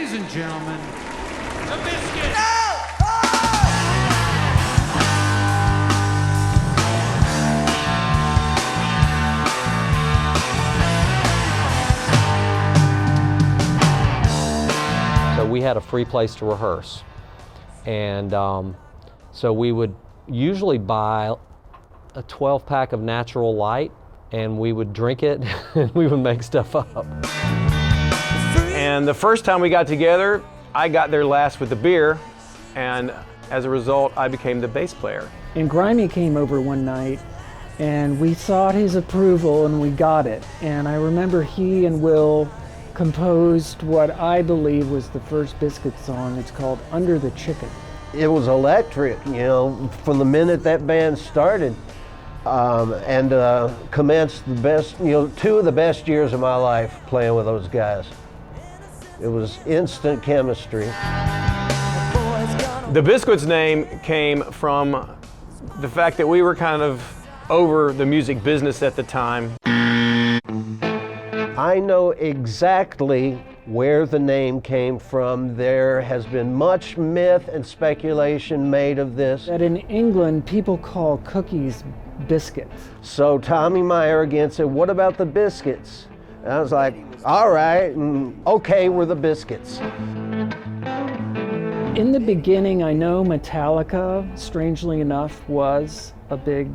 Ladies and gentlemen, the Bis-Quits. So we had a free place to rehearse, and so we would usually buy a 12-pack of Natural Light, and we would drink it and we would make stuff up. And the first time we got together, I got there last with the beer, and as a result, I became the bass player. And Grimy came over one night, and we sought his approval, and we got it. And I remember he and Will composed what I believe was the first Bis-Quits song. It's called Under the Chicken. It was electric, you know, from the minute that band started, and commenced the best, you know, 2 of the best years of my life playing with those guys. It was instant chemistry. The Bis-Quits name came from the fact that we were kind of over the music business at the time. I know exactly where the name came from. There has been much myth and speculation made of this. That in England, people call cookies biscuits. So Tommy Meyer again said, "What about the Bis-Quits?" And I was like, all right, and okay, we're the Bis-Quits. In the beginning, I know Metallica, strangely enough, was a big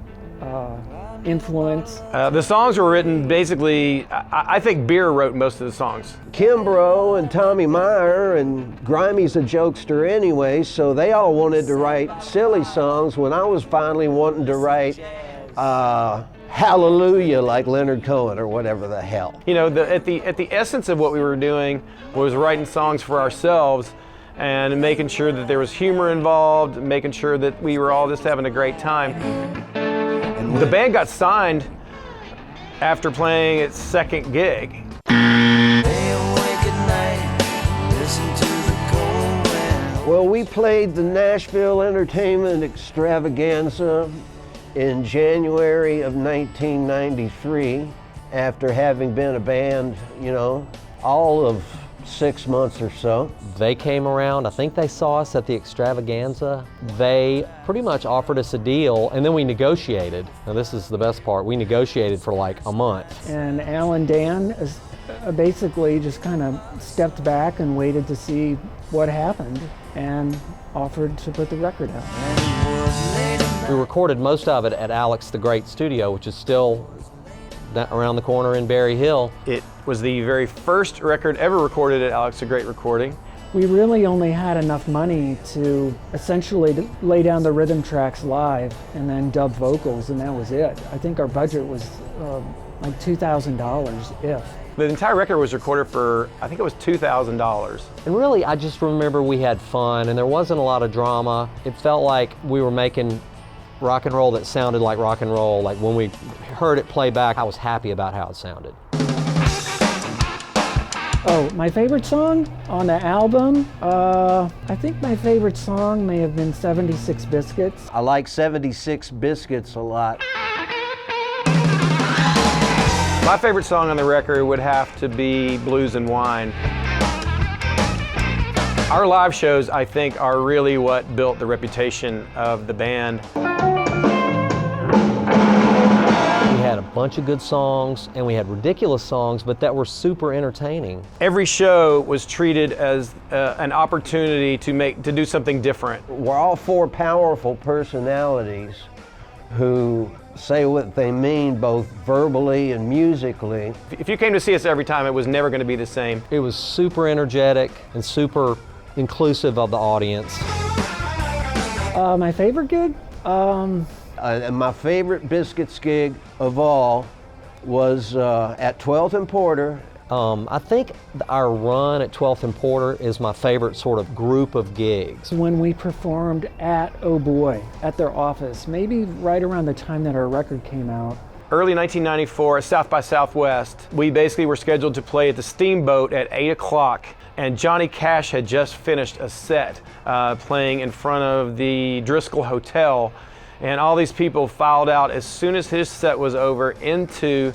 influence. The songs were written basically, I think Beer wrote most of the songs. Kimbrough and Tommy Meyer, and Grimey's a jokester anyway, so they all wanted to write silly songs when I was finally wanting to write Hallelujah like Leonard Cohen or whatever the hell. You know, at the essence of what we were doing was writing songs for ourselves and making sure that there was humor involved, making sure that we were all just having a great time. The band got signed after playing its second gig. Well, we played the Nashville Entertainment Extravaganza in January of 1993, after having been a band, you know, all of 6 months or so. They came around, I think they saw us at the Extravaganza. They pretty much offered us a deal, and then we negotiated. Now this is the best part, we negotiated for like a month. And Alan Dan basically just kind of stepped back and waited to see what happened and offered to put the record out. We recorded most of it at Alex the Great studio, which is still around the corner in Berry Hill. It was the very first record ever recorded at Alex the Great Recording. We really only had enough money to essentially lay down the rhythm tracks live and then dub vocals, and that was it. I think our budget was like $2,000 if. The entire record was recorded for, I think it was $2,000. And really, I just remember we had fun, and there wasn't a lot of drama. It felt like we were making rock and roll that sounded like rock and roll. Like when we heard it play back, I was happy about how it sounded. Oh, my favorite song on the album? I think my favorite song may have been 76 Bis-Quits. I like 76 Bis-Quits a lot. My favorite song on the record would have to be Blues and Wine. Our live shows, I think, are really what built the reputation of the band. We had a bunch of good songs, and we had ridiculous songs, but that were super entertaining. Every show was treated as an opportunity to do something different. We're all 4 powerful personalities who say what they mean both verbally and musically. If you came to see us every time, it was never going to be the same. It was super energetic and super inclusive of the audience. My favorite gig? And my favorite Bis-Quits gig of all was at 12th and Porter. I think our run at 12th and Porter is my favorite sort of group of gigs. When we performed at Oh Boy, at their office, maybe right around the time that our record came out. Early 1994 at South by Southwest, we basically were scheduled to play at the Steamboat at 8 o'clock. And Johnny Cash had just finished a set playing in front of the Driscoll Hotel. And all these people filed out as soon as his set was over into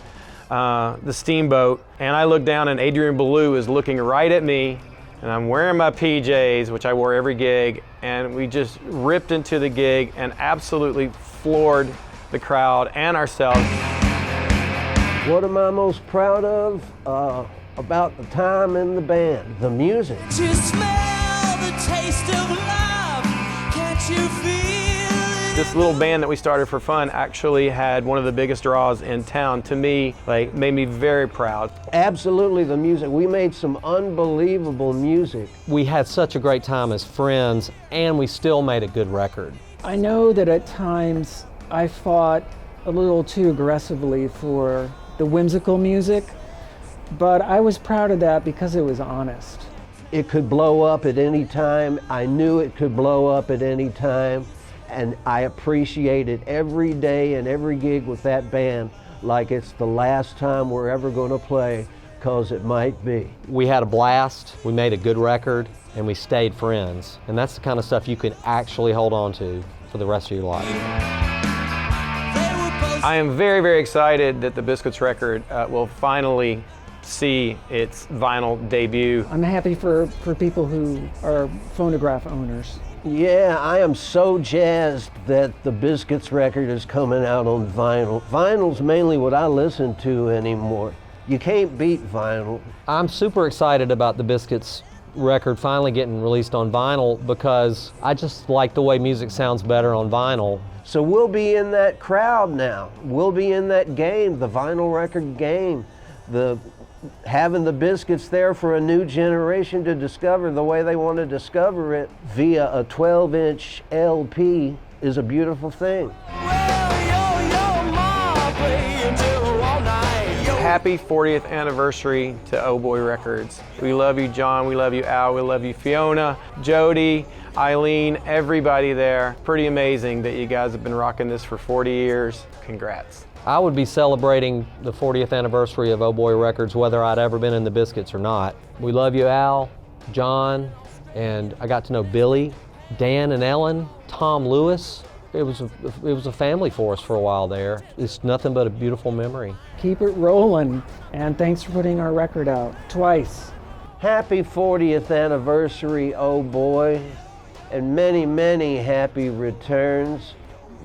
the Steamboat. And I looked down and Adrian Belew is looking right at me and I'm wearing my PJs, which I wore every gig, and we just ripped into the gig and absolutely floored the crowd and ourselves. What am I most proud of? About the time in the band, the music. You smell the taste of love, can't you feel it? This little band that we started for fun actually had one of the biggest draws in town. To me, like, made me very proud. Absolutely the music. We made some unbelievable music. We had such a great time as friends, and we still made a good record. I know that at times I fought a little too aggressively for the whimsical music, but I was proud of that because it was honest. It could blow up at any time. I knew it could blow up at any time, and I appreciated every day and every gig with that band like it's the last time we're ever going to play, because it might be. We had a blast, we made a good record, and we stayed friends. And that's the kind of stuff you can actually hold on to for the rest of your life. I am very, very excited that the Bis-Quits record will finally see its vinyl debut. I'm happy for people who are phonograph owners. Yeah, I am so jazzed that the Bis-Quits record is coming out on vinyl. Vinyl's mainly what I listen to anymore. You can't beat vinyl. I'm super excited about the Bis-Quits record finally getting released on vinyl because I just like the way music sounds better on vinyl. So we'll be in that crowd now. We'll be in that game, the vinyl record game. Having the Bis-Quits there for a new generation to discover the way they want to discover it via a 12-inch LP is a beautiful thing. Happy 40th anniversary to Oh Boy Records. We love you, John. We love you, Al. We love you, Fiona, Jody, Eileen, everybody there. Pretty amazing that you guys have been rocking this for 40 years. Congrats. I would be celebrating the 40th anniversary of Oh Boy Records whether I'd ever been in the Bis-Quits or not. We love you, Al, John, and I got to know Billy, Dan and Ellen, Tom Lewis. It was a family for us for a while there. It's nothing but a beautiful memory. Keep it rolling, and thanks for putting our record out twice. Happy 40th anniversary, Oh Boy, and many, many happy returns.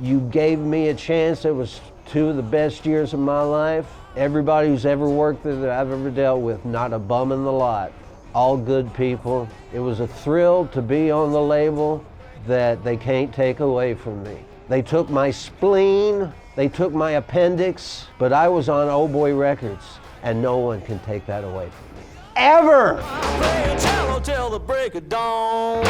You gave me a chance. It was 2 of the best years of my life. Everybody who's ever worked there that I've ever dealt with, not a bum in the lot. All good people. It was a thrill to be on the label that they can't take away from me. They took my spleen, they took my appendix, but I was on Oh Boy Records, and no one can take that away from me. Ever! Till the break of dawn.